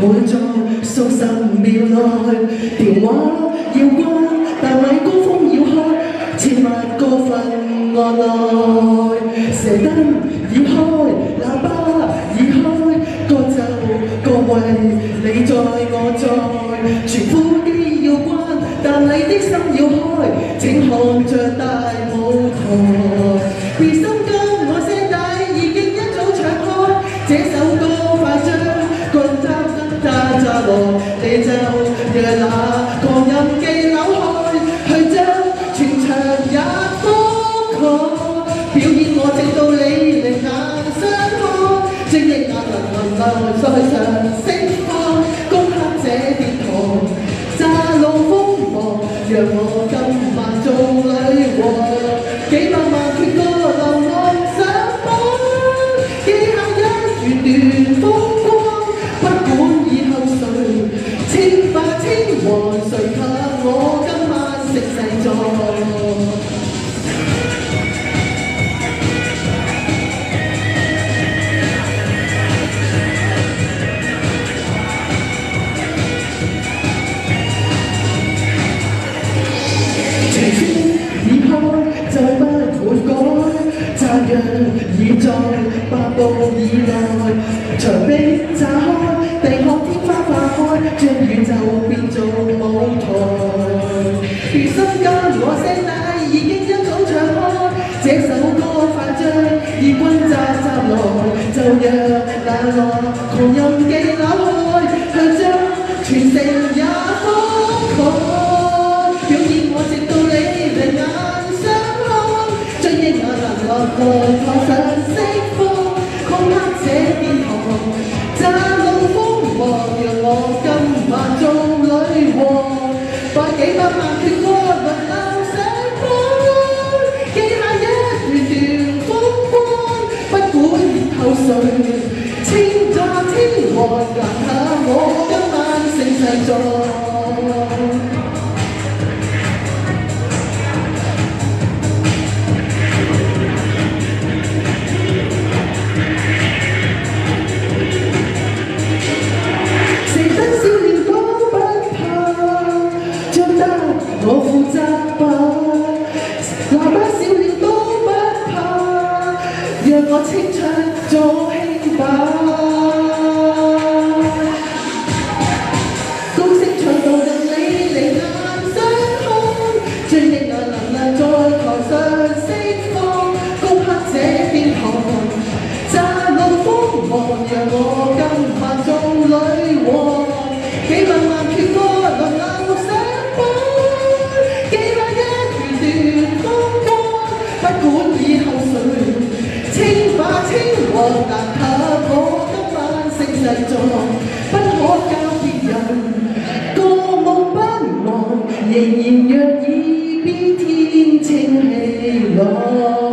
滿載數十秒內，電話要關，但米高峰要開，切勿過分按耐。射燈已開，喇叭已開，歌奏各位你在我在，傳呼機要關，但你的心要開，請看着大舞台。別心急，我聲帶已經一早唱開，這首歌快將棍打落，你就讓那狂音機扭開，去將全場也覆蓋。表演我直到你另眼相看，精液眼能流在上釋放，攻克這電台，炸路瘋狂，讓我今晚做女王，幾百萬闕歌流浪上網，記下一段風光，不管以後誰稱霸稱王，誰給我今晚食世狀。再不會改，炸藥已在8步以內，牆壁炸開，地殼天花化開，將宇宙變做舞台。別心急，我聲帶已經一早唱開，這首歌快將異軍炸來，就讓那個狂音機扭開，去將全城也覆蓋。表演我直到你另眼落台上釋放，攻克這電台，炸路瘋狂，讓我今晚做女王，把幾百萬闕歌輪流上榜，記下一段風光，不管以後誰稱霸稱王，拿下我今晚盛世狀。我負責吧，喇叭少了都不怕，讓我清唱做輕把，高聲唱到令你離眼相看，將力量能量在台上釋放，攻克這電台，炸路瘋狂，讓我今晚做女王，幾百萬闕歌輪流上榜。不管以後誰稱霸稱王，但給我今晚盛世狀，不可教別人過目不忘，仍然若已變天清氣朗。